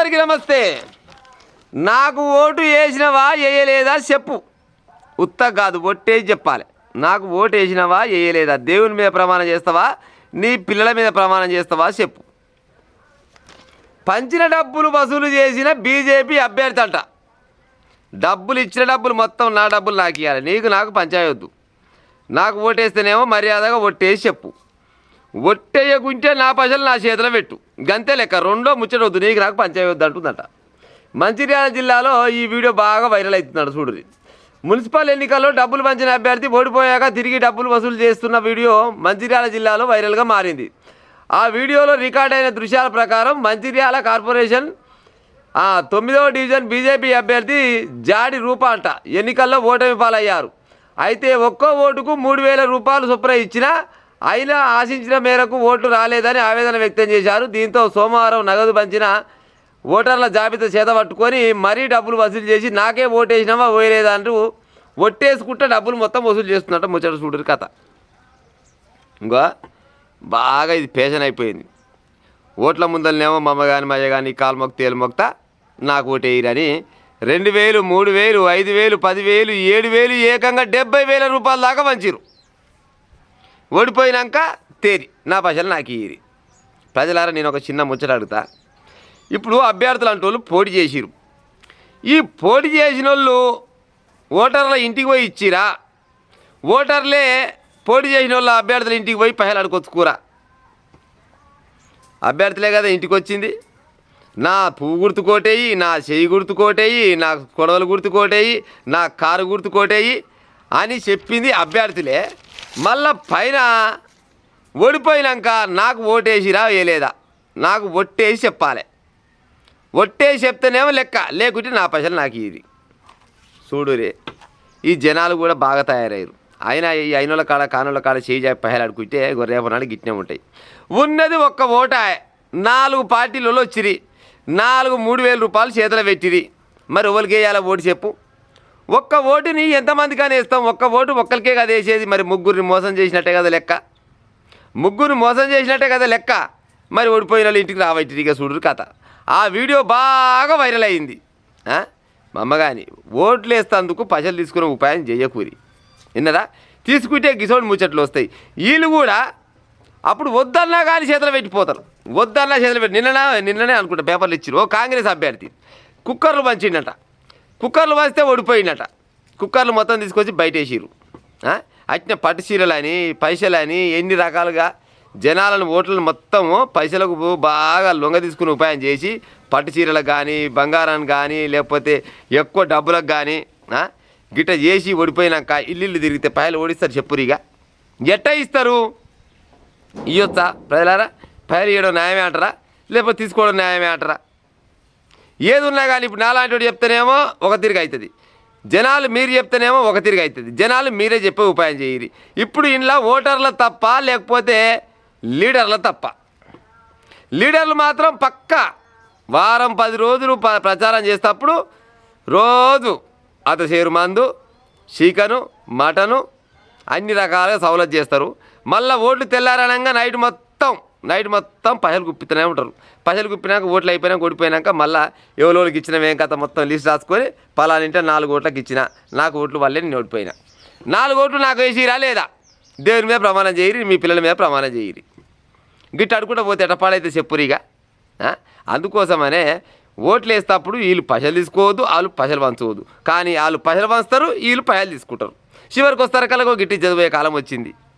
అందరికీ నమస్తే. నాకు ఓటు వేసినవా వేయలేదా చెప్పు. ఉత్త కాదు, ఒట్టేసి చెప్పాలి. నాకు ఓటు వేసినవా వేయలేదా, దేవుని మీద ప్రమాణం చేస్తావా, నీ పిల్లల మీద ప్రమాణం చేస్తావా చెప్పు. పంచిన డబ్బులు వసూలు చేసిన బీజేపీ అభ్యర్థి అంట. డబ్బులు ఇచ్చిన డబ్బులు మొత్తం నా డబ్బులు నాకు ఇవ్వాలి, నీకు నాకు పంచాయొద్దు. నాకు ఓటేస్తేనేమో మర్యాదగా ఒట్టేసి చెప్పు. ఒట్టేయకుంటే నా పైసలు నా చేతిలో పెట్టు, గంతే లెక్క. రెండో ముచ్చటొద్దు, నీకు నాకు పంచాయొద్దు అంటుందట. మంచిర్యాల జిల్లాలో ఈ వీడియో బాగా వైరల్ అవుతున్నాడు చూడురి. మున్సిపల్ ఎన్నికల్లో డబ్బులు పంచిన అభ్యర్థి ఓడిపోయాక తిరిగి డబ్బులు వసూలు చేస్తున్న వీడియో మంచిర్యాల జిల్లాలో వైరల్గా మారింది. ఆ వీడియోలో రికార్డ్ అయిన దృశ్యాల ప్రకారం మంచిర్యాల కార్పొరేషన్ 9వ డివిజన్ బీజేపీ అభ్యర్థి జాడి రూపా అంట ఎన్నికల్లో ఓటమి పాలయ్యారు. అయితే ఒక్కో ఓటుకు 3,000 రూపాయలు చొప్పున ఇచ్చినా అయినా ఆశించిన మేరకు ఓట్లు రాలేదని ఆవేదన వ్యక్తం చేశారు. దీంతో సోమవారం నగదు పంచిన ఓటర్ల జాబితా చేతపట్టుకొని మరీ డబ్బులు వసూలు చేసి నాకే ఓటేసినావా పోయలేదా అంటూ ఒట్టేసుకుంటే డబ్బులు మొత్తం వసూలు చేస్తున్నట్టు ముచ్చట చూడరు కథ. ఇంకా బాగా ఇది పేషన్ అయిపోయింది. ఓట్ల ముందలనేమో మమ్మ కానీ మయ్య కానీ కాలు మొక్త తేలు మొక్త నాకు ఓటేయరని 2,000, 3,000, 5,000, 10,000, 7,000 ఏకంగా 70,000 రూపాయల దాకా పంచిరు. ఓడిపోయినాక తేరి నా పైసలు నాకు ఇయ్యి. ప్రజలారా, నేను ఒక చిన్న ముచ్చట అడుగుతా. ఇప్పుడు అభ్యర్థులు అంటోళ్ళు పోటీ చేసిరు. ఈ పోటీ చేసిన వాళ్ళు ఓటర్ల ఇంటికి పోయి ఇచ్చిరా, ఓటర్లే పోటీ చేసిన వాళ్ళు అభ్యర్థుల ఇంటికి పోయి పైసలు అడుకొచ్చుకోరా? అభ్యర్థులే కదా ఇంటికి వచ్చింది. నా పువ్వు గుర్తు కోటేయి, నా చెయ్యి గుర్తు కోటేయి, నా కొడవలు గుర్తు కోటేయి, నా కారు గుర్తు కోటేయి అని చెప్పింది అభ్యర్థులే. మళ్ళా పైన ఓడిపోయినాక నాకు ఓటేసిరా వేయలేదా, నాకు ఒట్టేసి చెప్పాలి. ఒట్టేసి చెప్తేనేమో లెక్క, లేకుంటే నా పైసలు నాకు ఇది. చూడురే, ఈ జనాలు కూడా బాగా తయారయ్యారు. అయినా ఈ అయినోళ్ళ కాడ కానోళ్ళ కాడ చేయి పైసలు అడుకుంటే రేపనాడు గిట్నే ఉంటాయి. ఉన్నది ఒక్క ఓట. 4 పార్టీలలో వచ్చిరి, 3,000 రూపాయలు చేతిలో పెట్టిరి. మరి ఎవరికి వేయాలో ఓటు చెప్పు. ఒక్క ఓటుని ఎంతమంది కానీ వేస్తాం? ఒక్క ఓటు ఒక్కరికే కదా వేసేది. మరి ముగ్గురిని మోసం చేసినట్టే కదా లెక్క. ముగ్గురిని మోసం చేసినట్టే కదా లెక్క. మరి ఓడిపోయిన వాళ్ళు ఇంటికి రావట్టి ఇక చూడరు కథ. ఆ వీడియో బాగా వైరల్ అయింది. మా అమ్మ కానీ ఓట్లు వేస్తేందుకు పైసలు తీసుకునే ఉపాయం చేయకూరి, విన్నరా? తీసుకుంటే గిసోడి ముచ్చట్లు వస్తాయి. వీళ్ళు కూడా అప్పుడు వద్దన్నా కానీ చేతులు పెట్టిపోతారు. వద్దన్నా చేతులు పెట్టి నిన్ననే అనుకుంటా పేపర్లు ఇచ్చారు. ఓ కాంగ్రెస్ అభ్యర్థి కుక్కర్లు పంచిండట. కుక్కర్లు పంచితే ఓడిపోయిందట. కుక్కర్లు మొత్తం తీసుకొచ్చి బయట వేసిరు. అట్టిన పట్టు చీరలని పైసలని ఎన్ని రకాలుగా జనాలను ఓట్లను మొత్తము పైసలకు బాగా లొంగ తీసుకునే ఉపాయం చేసి పట్టు చీరలకు కానీ బంగారానికి కానీ లేకపోతే ఎక్కువ డబ్బులకు కానీ గిట్ట చేసి ఓడిపోయినాక ఇల్లు తిరిగితే పైలు ఓడిస్తారు చెప్పురిగా. ఎట్ట ఇస్తారు? ఇవ్వచ్చా ప్రజలారా? పైలు ఇవ్వడం న్యాయమే అంటారా, లేకపోతే తీసుకోవడం న్యాయమే అంటారా? ఏది ఉన్నా కానీ ఇప్పుడు నాలాంటి వాడు చెప్తేనేమో ఒక తిరిగి అవుతుంది, జనాలు మీరు చెప్తేనేమో ఒక తిరిగి అవుతుంది. జనాలు మీరే చెప్పే ఉపాయం చేయరు. ఇప్పుడు ఇంట్లో ఓటర్ల తప్ప లేకపోతే లీడర్ల తప్ప? లీడర్లు మాత్రం పక్కా వారం 10 రోజులు ప్రచారం చేసేటప్పుడు రోజు అతసేరు మందు, చికెను, మటను అన్ని రకాలుగా సౌలత్ చేస్తారు. మళ్ళీ ఓట్లు తెల్లారనంగా నైట్ మొత్తం పైసలు గుప్పితూనే ఉంటారు. పైసలు గుప్పినాక ఓట్లు అయిపోయినాక ఓడిపోయినాక మళ్ళీ ఎవరికి ఇచ్చిన ఏం కథ మొత్తం లిస్ట్ రాసుకొని పలానింటే 4 ఓట్లకు ఇచ్చిన, నాకు ఓట్లు వల్లే నేను ఓడిపోయినా. 4 ఓట్లు నాకు వేసిరా లేదా? దేవుని మీద ప్రమాణం చేయరి, మీ పిల్లల మీద ప్రమాణం చేయరి. గిట్ట అడుకుంటూ పోతే ఎటపాడైతే చెప్పురిగా. అందుకోసమనే ఓట్లు వేసేటప్పుడు వీళ్ళు పైసలు తీసుకోవద్దు, వాళ్ళు పైసలు పంచవద్దు. కానీ వాళ్ళు పైసలు పంచుతారు, వీళ్ళు పైసలు తీసుకుంటారు. చివరికి వస్తారు కలగో గిట్టి చదివే కాలం వచ్చింది.